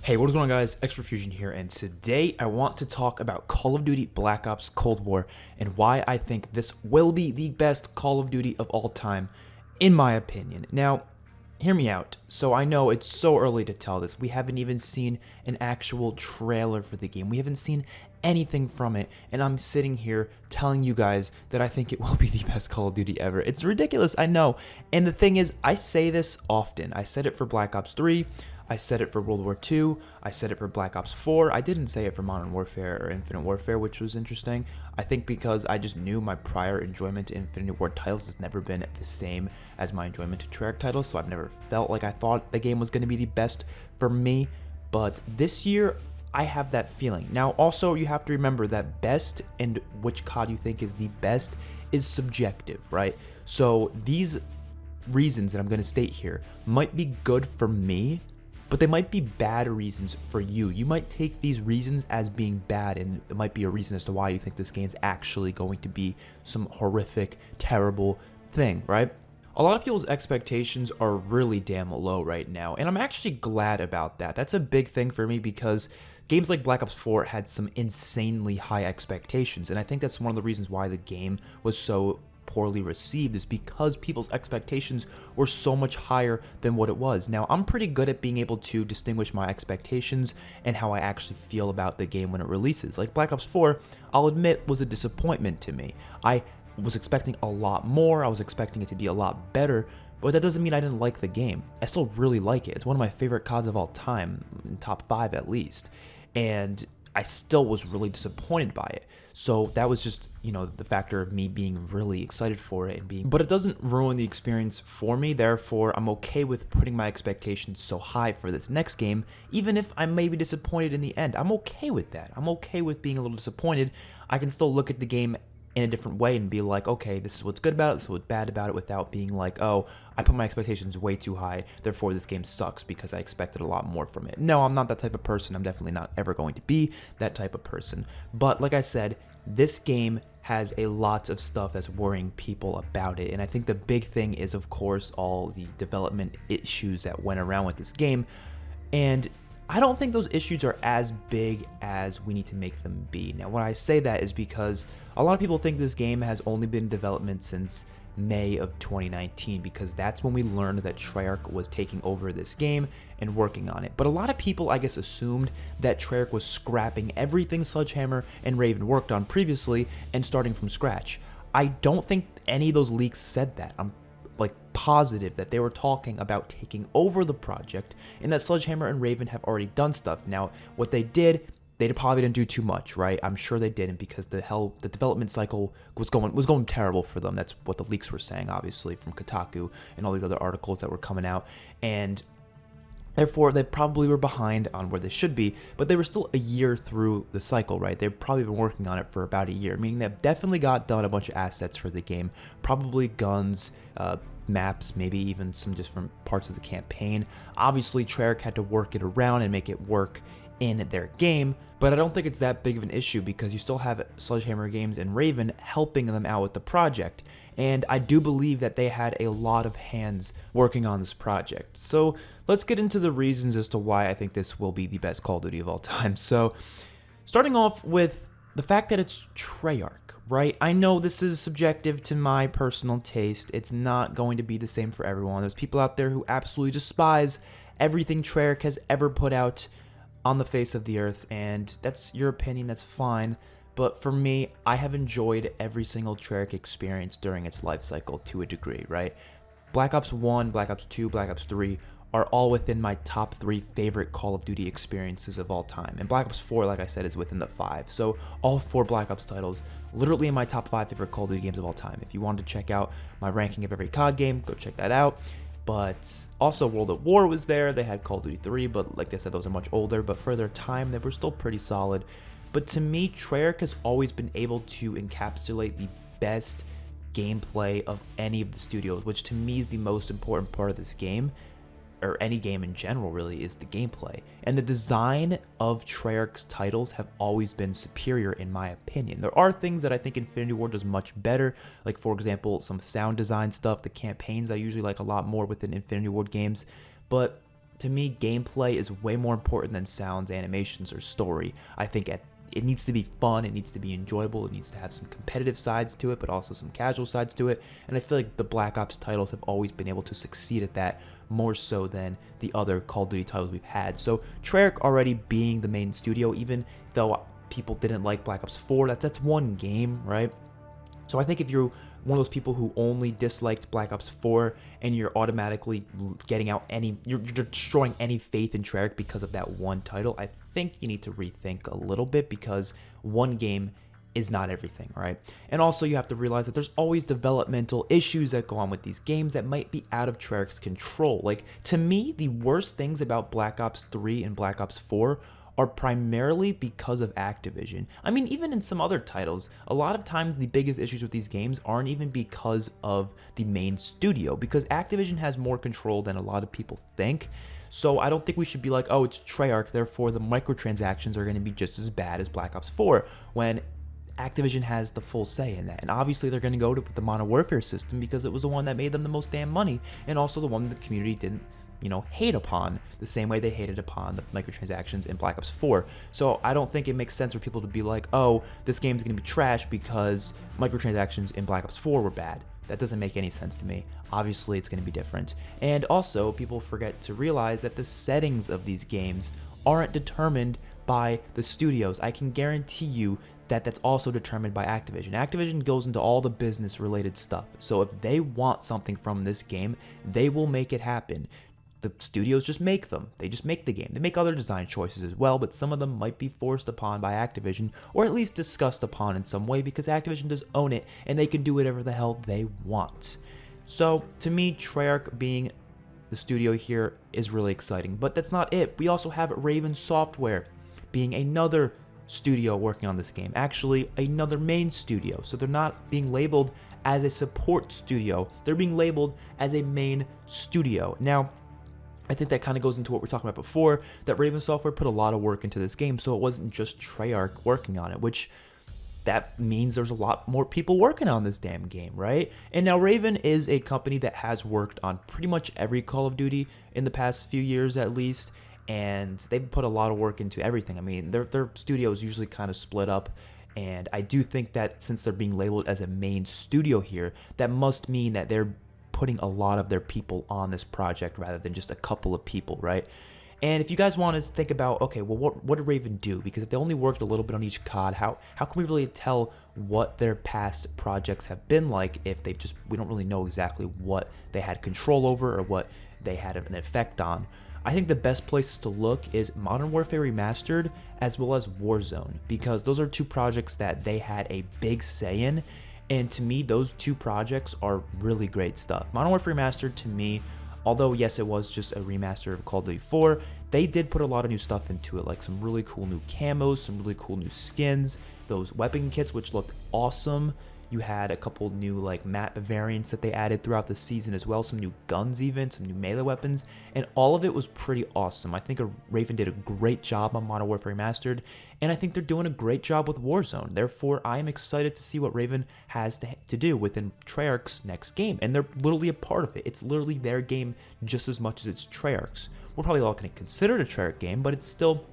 Hey, what is going on, guys? XpertFusion here, and today I want to talk about Call of Duty Black Ops Cold War and why I think this will be the best Call of Duty of all time, in my opinion. Now, hear me out. So I know it's so early to tell this. We haven't even seen an actual trailer for the game. We haven't seen anything from it, and I'm sitting here telling you guys that I think it will be the best Call of Duty ever. It's ridiculous, I know. And the thing is, I say this often. I said it for Black Ops 3. I said it for World War II, I said it for Black Ops 4, I didn't say it for Modern Warfare or Infinite Warfare, which was interesting. I think because I just knew my prior enjoyment to Infinity Ward titles has never been the same as my enjoyment to Treyarch titles, so I've never felt like I thought the game was going to be the best for me, but this year, I have that feeling. Now, also, you have to remember that best and which COD you think is the best is subjective, right? So these reasons that I'm going to state here might be good for me, but they might be bad reasons for you. You might take these reasons as being bad, and it might be a reason as to why you think this game's actually going to be some horrific, terrible thing, right? A lot of people's expectations are really damn low right now, and I'm actually glad about that. That's a big thing for me because games like Black Ops 4 had some insanely high expectations, and I think that's one of the reasons why the game was so poorly received, is because people's expectations were so much higher than what it was. Now, I'm pretty good at being able to distinguish my expectations and how I actually feel about the game when it releases. Like Black Ops 4, I'll admit, was a disappointment to me. I was expecting a lot more, I was expecting it to be a lot better, but that doesn't mean I didn't like the game. I still really like it. It's one of my favorite CODs of all time, in top 5 at least, and I still was really disappointed by it. So that was just, the factor of me being really excited for it but it doesn't ruin the experience for me. Therefore, I'm okay with putting my expectations so high for this next game, even if I may be disappointed in the end. I'm okay with that. I'm okay with being a little disappointed. I can still look at the game in a different way and be like, okay, this is what's good about it, this is what's bad about it, without being like, oh, I put my expectations way too high, therefore this game sucks because I expected a lot more from it. No, I'm not that type of person. I'm definitely not ever going to be that type of person. But like I said, this game has a lot of stuff that's worrying people about it, and I think the big thing is, of course, all the development issues that went around with this game, and I don't think those issues are as big as we need to make them be. Now, when I say that is because a lot of people think this game has only been in development since May of 2019, because that's when we learned that Treyarch was taking over this game and working on it. But a lot of people, I guess, assumed that Treyarch was scrapping everything Sledgehammer and Raven worked on previously and starting from scratch. I don't think any of those leaks said that. I'm positive that they were talking about taking over the project and that Sledgehammer and Raven have already done stuff. Now, what they did, they probably didn't do too much, right? I'm sure they didn't, because the development cycle was going terrible for them. That's what the leaks were saying, obviously, from Kotaku and all these other articles that were coming out, and therefore, they probably were behind on where they should be, but they were still a year through the cycle, right? They've probably been working on it for about a year, meaning they've definitely got done a bunch of assets for the game, probably guns, maps, maybe even some different parts of the campaign. Obviously, Treyarch had to work it around and make it work in their game, but I don't think it's that big of an issue because you still have Sledgehammer Games and Raven helping them out with the project, and I do believe that they had a lot of hands working on this project. So let's get into the reasons as to why I think this will be the best Call of Duty of all time. So starting off with the fact that it's Treyarch, right? I know this is subjective to my personal taste. It's not going to be the same for everyone. There's people out there who absolutely despise everything Treyarch has ever put out on the face of the earth, and that's your opinion, that's fine. But for me, I have enjoyed every single Treyarch experience during its life cycle to a degree, right? Black Ops 1, Black Ops 2, Black Ops 3 are all within my top 3 favorite Call of Duty experiences of all time. And Black Ops 4, like I said, is within the 5. So all 4 Black Ops titles, literally in my top 5 favorite Call of Duty games of all time. If you wanted to check out my ranking of every COD game, go check that out. But also World at War was there. They had Call of Duty 3, but like I said, those are much older. But for their time, they were still pretty solid. But to me, Treyarch has always been able to encapsulate the best gameplay of any of the studios, which to me is the most important part of this game, or any game in general really, is the gameplay. And the design of Treyarch's titles have always been superior in my opinion. There are things that I think Infinity Ward does much better, like for example, some sound design stuff. The campaigns I usually like a lot more within Infinity Ward games, but to me, gameplay is way more important than sounds, animations, or story. I think it needs to be fun, it needs to be enjoyable, it needs to have some competitive sides to it, but also some casual sides to it. And I feel like the Black Ops titles have always been able to succeed at that more so than the other Call of Duty titles we've had. So Treyarch already being the main studio, even though people didn't like Black Ops 4, that's one game, right? So I think if you're one of those people who only disliked Black Ops 4 and you're automatically getting out you're destroying any faith in Treyarch because of that one title, I think you need to rethink a little bit, because one game is not everything, right? And also you have to realize that there's always developmental issues that go on with these games that might be out of Treyarch's control. Like, to me, the worst things about Black Ops 3 and Black Ops 4 are primarily because of Activision. I mean, even in some other titles, a lot of times the biggest issues with these games aren't even because of the main studio, because Activision has more control than a lot of people think. So I don't think we should be like, oh, it's Treyarch, therefore the microtransactions are going to be just as bad as Black Ops 4, when Activision has the full say in that. And obviously they're going to go to the Modern Warfare system because it was the one that made them the most damn money, and also the one the community didn't hate upon the same way they hated upon the microtransactions in Black Ops 4. So I don't think it makes sense for people to be like, oh, this game's going to be trash because microtransactions in Black Ops 4 were bad. That doesn't make any sense to me. Obviously, it's going to be different. And also, people forget to realize that the settings of these games aren't determined by the studios. I can guarantee you that that's also determined by Activision. Activision goes into all the business related stuff. So if they want something from this game, they will make it happen. The studios just make them. They just make the game. They make other design choices as well, but some of them might be forced upon by Activision, or at least discussed upon in some way, because Activision does own it and they can do whatever the hell they want. So to me, Treyarch being the studio here is really exciting, but that's not it. We also have Raven Software being another studio working on this game, actually another main studio. So they're not being labeled as a support studio, they're being labeled as a main studio. Now, I think that kind of goes into what we were talking about before, that Raven Software put a lot of work into this game, so it wasn't just Treyarch working on it, which that means there's a lot more people working on this damn game, right? And now Raven is a company that has worked on pretty much every Call of Duty in the past few years at least, and they've put a lot of work into everything. I mean, their studio is usually kind of split up, and I do think that since they're being labeled as a main studio here, that must mean that they're putting a lot of their people on this project rather than just a couple of people, right? And if you guys want to think about, okay, well, what did Raven do? Because if they only worked a little bit on each COD, how can we really tell what their past projects have been like if we don't really know exactly what they had control over or what they had an effect on? I think the best places to look is Modern Warfare Remastered as well as Warzone, because those are two projects that they had a big say in. And to me, those two projects are really great stuff. Modern Warfare Remastered, to me, although yes, it was just a remaster of Call of Duty 4, they did put a lot of new stuff into it, like some really cool new camos, some really cool new skins, those weapon kits which looked awesome. You had a couple new like map variants that they added throughout the season as well, some new guns even, some new melee weapons, and all of it was pretty awesome. I think Raven did a great job on Modern Warfare Remastered, and I think they're doing a great job with Warzone. Therefore, I am excited to see what Raven has to do within Treyarch's next game, and they're literally a part of it. It's literally their game just as much as it's Treyarch's. We're probably all going to consider it a Treyarch game, but it's still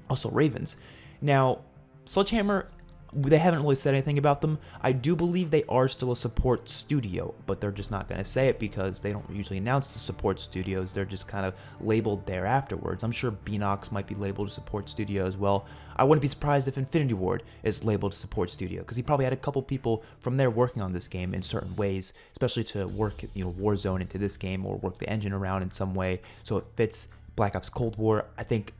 also Raven's. Now, Sledgehammer, they haven't really said anything about them. I do believe they are still a support studio, but they're just not going to say it because they don't usually announce the support studios. They're just kind of labeled there afterwards. I'm sure Beanox might be labeled a support studio as well. I wouldn't be surprised if Infinity Ward is labeled a support studio, because he probably had a couple people from there working on this game in certain ways, especially to work Warzone into this game or work the engine around in some way so it fits Black Ops Cold War. I think,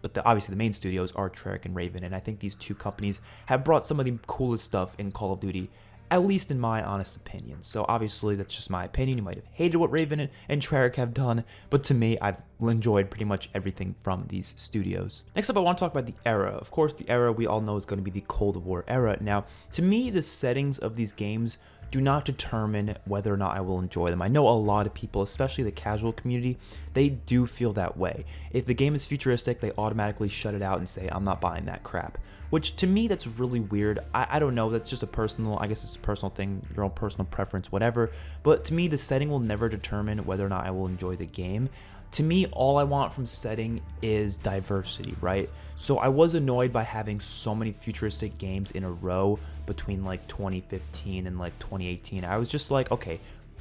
but obviously the main studios are Treyarch and Raven, and I think these two companies have brought some of the coolest stuff in Call of Duty, at least in my honest opinion. So obviously that's just my opinion. You might have hated what Raven and Treyarch have done, but to me, I've enjoyed pretty much everything from these studios. Next up, I want to talk about the era. Of course, the era we all know is going to be the Cold War era. Now, to me, the settings of these games do not determine whether or not I will enjoy them. I know a lot of people, especially the casual community, they do feel that way. If the game is futuristic, they automatically shut it out and say, I'm not buying that crap. Which to me, that's really weird. I don't know, that's just I guess it's a personal thing, your own personal preference, whatever. But to me, the setting will never determine whether or not I will enjoy the game. To me, all I want from setting is diversity, right? So I was annoyed by having so many futuristic games in a row between like 2015 and like 2018. I was just like, okay,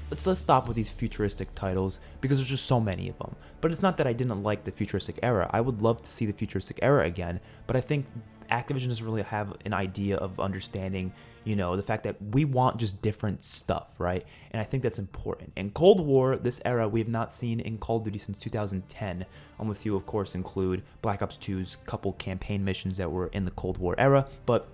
let's stop with these futuristic titles because there's just so many of them. But it's not that I didn't like the futuristic era. I would love to see the futuristic era again, but I think Activision doesn't really have an idea of understanding, the fact that we want just different stuff, right? And I think that's important. In Cold War, this era we have not seen in Call of Duty since 2010, unless you, of course, include Black Ops 2's couple campaign missions that were in the Cold War era. But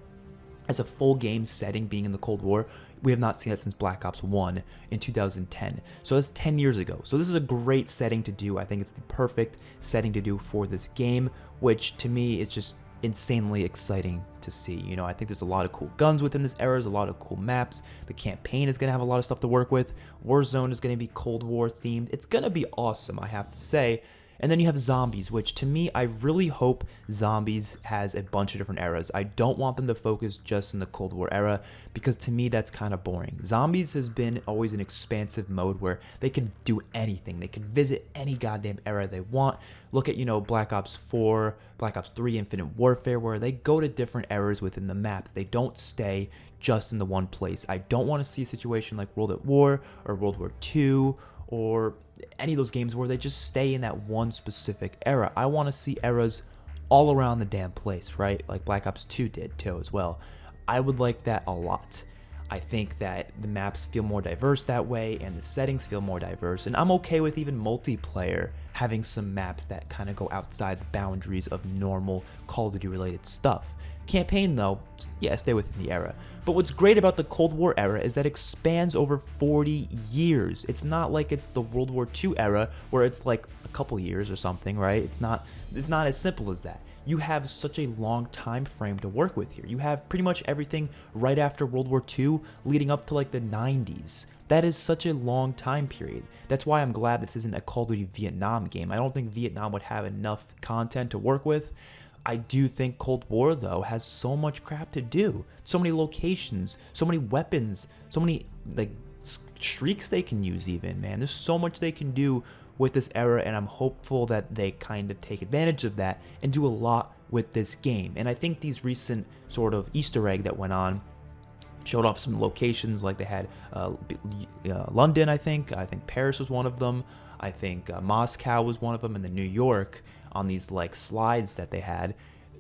as a full game setting being in the Cold War, we have not seen it since Black Ops 1 in 2010. So that's 10 years ago. So this is a great setting to do. I think it's the perfect setting to do for this game, which to me is just insanely exciting to see. I think there's a lot of cool guns within this era. There's a lot of cool maps. The campaign is going to have a lot of stuff to work with. Warzone is going to be Cold War themed. It's going to be awesome, I have to say. And then you have zombies, which to me, I really hope zombies has a bunch of different eras. I don't want them to focus just in the Cold War era because to me, that's kind of boring. Zombies has been always an expansive mode where they can do anything. They can visit any goddamn era they want. Look at, Black Ops 4, Black Ops 3, Infinite Warfare, where they go to different eras within the maps. They don't stay just in the one place. I don't want to see a situation like World at War or World War II or any of those games where they just stay in that one specific era. I want to see eras all around the damn place, right? Like Black Ops 2 did too as well. I would like that a lot. I think that the maps feel more diverse that way and the settings feel more diverse, and I'm okay with even multiplayer having some maps that kind of go outside the boundaries of normal Call of Duty related stuff. Campaign though, yeah, stay within the era. But what's great about the Cold War era is that it expands over 40 years. It's not like it's the World War II era where it's like a couple years or something, right? It's not as simple as that. You have such a long time frame to work with here. You have pretty much everything right after World War II leading up to like the 90s. That is such a long time period. That's why I'm glad this isn't a Call of Duty Vietnam game. I don't think Vietnam would have enough content to work with. I do think Cold War, though, has so much crap to do. So many locations, so many weapons, so many streaks they can use even, man. There's so much they can do with this era, and I'm hopeful that they kind of take advantage of that and do a lot with this game. And I think these recent sort of Easter egg that went on showed off some locations, like they had London, I think Paris was one of them. I think Moscow was one of them, and then New York on these slides that they had.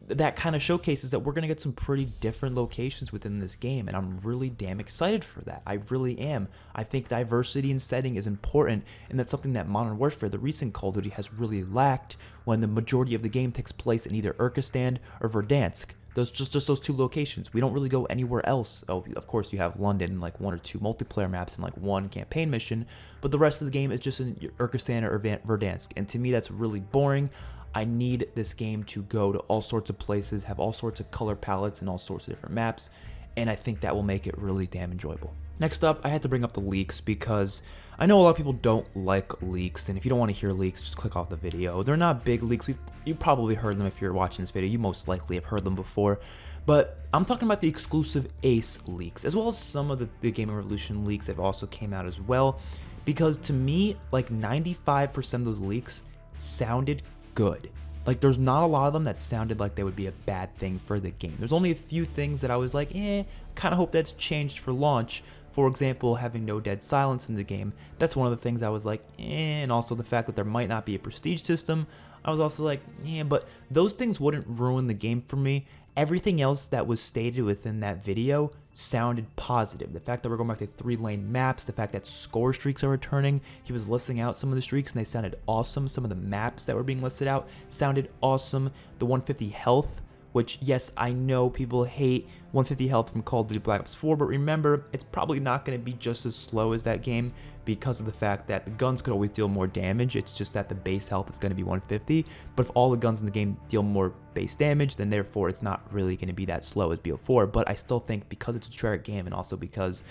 That kind of showcases that we're going to get some pretty different locations within this game, and I'm really damn excited for that. I really am. I think diversity in setting is important, and that's something that Modern Warfare, the recent Call of Duty, has really lacked when the majority of the game takes place in either Urkistan or Verdansk. Just those two locations. We don't really go anywhere else. Oh, of course, you have London, one or two multiplayer maps and one campaign mission, but the rest of the game is just in Urkistan or Verdansk, and to me, that's really boring. I need this game to go to all sorts of places, have all sorts of color palettes and all sorts of different maps, and I think that will make it really damn enjoyable. Next up, I had to bring up the leaks because I know a lot of people don't like leaks, and if you don't want to hear leaks, just click off the video. They're not big leaks. You probably heard them if you're watching this video. You most likely have heard them before, but I'm talking about the exclusive Ace leaks, as well as some of the Gaming Revolution leaks that also came out as well, because to me, 95% of those leaks sounded good. There's not a lot of them that sounded like they would be a bad thing for the game. There's only a few things that I was like, kind of hope that's changed for launch. For example, having no dead silence in the game. That's one of the things I was like, and also the fact that there might not be a prestige system. I was also like, but those things wouldn't ruin the game for me. Everything else that was stated within that video sounded positive. The fact that we're going back to 3-lane maps, the fact that score streaks are returning. He was listing out some of the streaks and they sounded awesome. Some of the maps that were being listed out sounded awesome. The 150 health, which yes, I know people hate 150 health from Call of Duty Black Ops 4, but remember, it's probably not going to be just as slow as that game because of the fact that the guns could always deal more damage. It's just that the base health is going to be 150, but if all the guns in the game deal more base damage, then therefore it's not really going to be that slow as BO4, but I still think because it's a Treyarch game and also because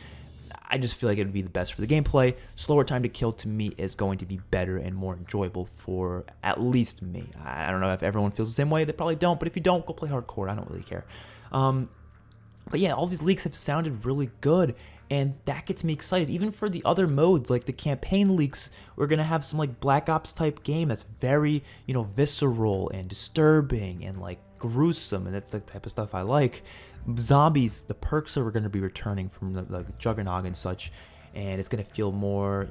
I just feel like it would be the best for the gameplay, slower time to kill to me is going to be better and more enjoyable for at least me. I don't know if everyone feels the same way. They probably don't, but if you don't, go play hardcore. I don't really care. But yeah, all these leaks have sounded really good, And that gets me excited. Even for the other modes, like the campaign leaks, we're gonna have some like Black Ops type game that's very, visceral and disturbing and like gruesome, and that's the type of stuff I like. Zombies, the perks are gonna be returning from the Juggernaut and such, and it's gonna feel more,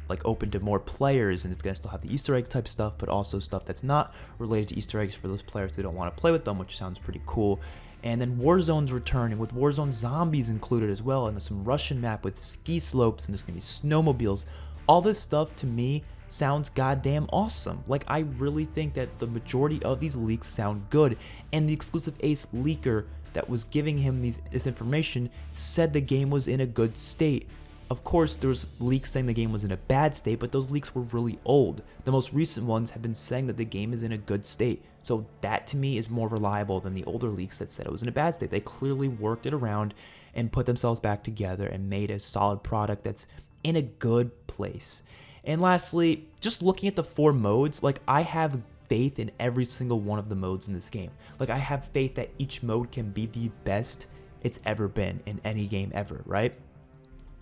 like open to more players, and it's gonna still have the Easter egg type stuff, but also stuff that's not related to Easter eggs for those players who don't want to play with them, which sounds pretty cool. And then Warzone's returning with Warzone zombies included as well, and there's some Russian map with ski slopes, and there's gonna be snowmobiles. All this stuff to me sounds goddamn awesome. Like, I really think that the majority of these leaks sound good, and the exclusive Ace leaker that was giving him this information said the game was in a good state. Of course, there was leaks saying the game was in a bad state, but those leaks were really old. The most recent ones have been saying that the game is in a good state. So that to me is more reliable than the older leaks that said it was in a bad state. They clearly worked it around and put themselves back together and made a solid product that's in a good place. And lastly, just looking at the 4 modes, like, I have faith in every single one of the modes in this game. Like, I have faith that each mode can be the best it's ever been in any game ever, right?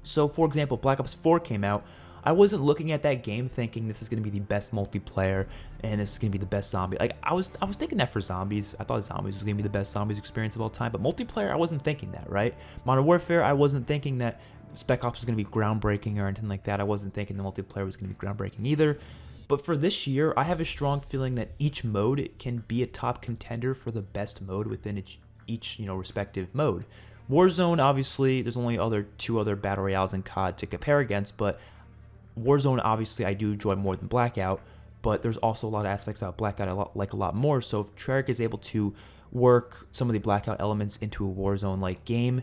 So, for example, Black Ops 4 came out. I wasn't looking at that game thinking this is going to be the best multiplayer and this is going to be the best zombie. Like, I was thinking that for zombies. I thought zombies was going to be the best zombies experience of all time, but multiplayer, I wasn't thinking that, right? Modern Warfare, I wasn't thinking that Spec Ops was going to be groundbreaking or anything like that. I wasn't thinking the multiplayer was going to be groundbreaking either. But for this year, I have a strong feeling that each mode can be a top contender for the best mode within each respective mode. Warzone, obviously, there's only two other battle royales in COD to compare against, but Warzone, obviously, I do enjoy more than Blackout, but there's also a lot of aspects about Blackout I like a lot more. So if Treyarch is able to work some of the Blackout elements into a Warzone-like game,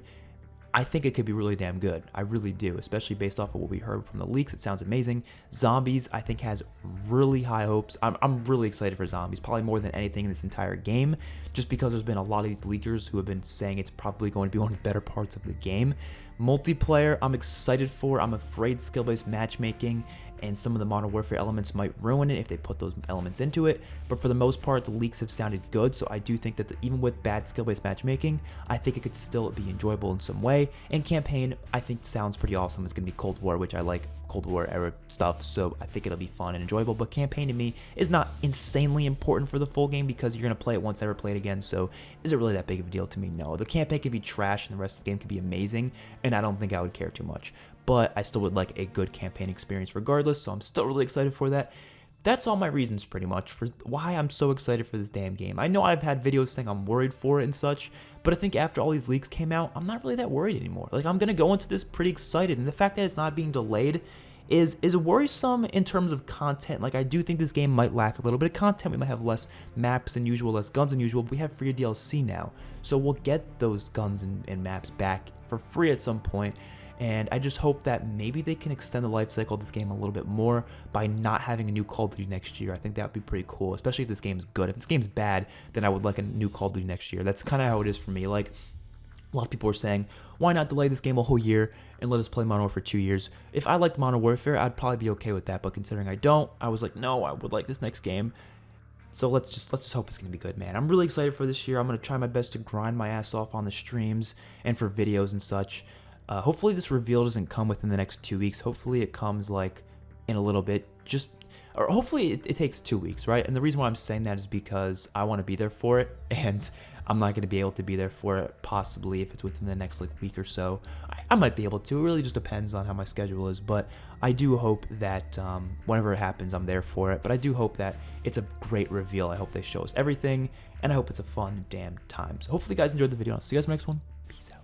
I think it could be really damn good. I really do, especially based off of what we heard from the leaks. It sounds amazing. Zombies, I think, has really high hopes. I'm really excited for Zombies, probably more than anything in this entire game, just because there's been a lot of these leakers who have been saying it's probably going to be one of the better parts of the game. Multiplayer, I'm excited for. I'm afraid skill-based matchmaking and some of the Modern Warfare elements might ruin it if they put those elements into it, but for the most part, the leaks have sounded good, so I do think that even with bad skill-based matchmaking, I think it could still be enjoyable in some way. And campaign, I think, sounds pretty awesome. It's going to be Cold War, which I like Cold War era stuff, so I think it'll be fun and enjoyable. But campaign to me is not insanely important for the full game because you're going to play it once, never play it again, so is it really that big of a deal to me? No. The campaign can be trash and the rest of the game can be amazing, and I don't think I would care too much. But I still would like a good campaign experience regardless, so I'm still really excited for that. That's all my reasons pretty much for why I'm so excited for this damn game. I know I've had videos saying I'm worried for it and such, but I think after all these leaks came out, I'm not really that worried anymore. Like, I'm going to go into this pretty excited, and the fact that it's not being delayed is worrisome in terms of content. Like, I do think this game might lack a little bit of content. We might have less maps than usual, less guns than usual, but we have free DLC now. So we'll get those guns and maps back for free at some point. And I just hope that maybe they can extend the life cycle of this game a little bit more by not having a new Call of Duty next year. I think that would be pretty cool, especially if this game's good. If this game's bad, then I would like a new Call of Duty next year. That's kind of how it is for me. Like, a lot of people are saying, why not delay this game a whole year and let us play Modern Warfare for 2 years? If I liked Modern Warfare, I'd probably be okay with that. But considering I don't, I was like, no, I would like this next game. So let's just hope it's going to be good, man. I'm really excited for this year. I'm going to try my best to grind my ass off on the streams and for videos and such. Hopefully this reveal doesn't come within the next 2 weeks. Hopefully it comes like in a little bit, or hopefully it takes 2 weeks, right? And the reason why I'm saying that is because I want to be there for it, and I'm not going to be able to be there for it possibly if it's within the next like week or so. I might be able to. It really just depends on how my schedule is, but I do hope that whenever it happens, I'm there for it. But I do hope that it's a great reveal. I hope they show us everything, and I hope it's a fun damn time. So hopefully you guys enjoyed the video, and I'll see you guys in the next one. Peace out.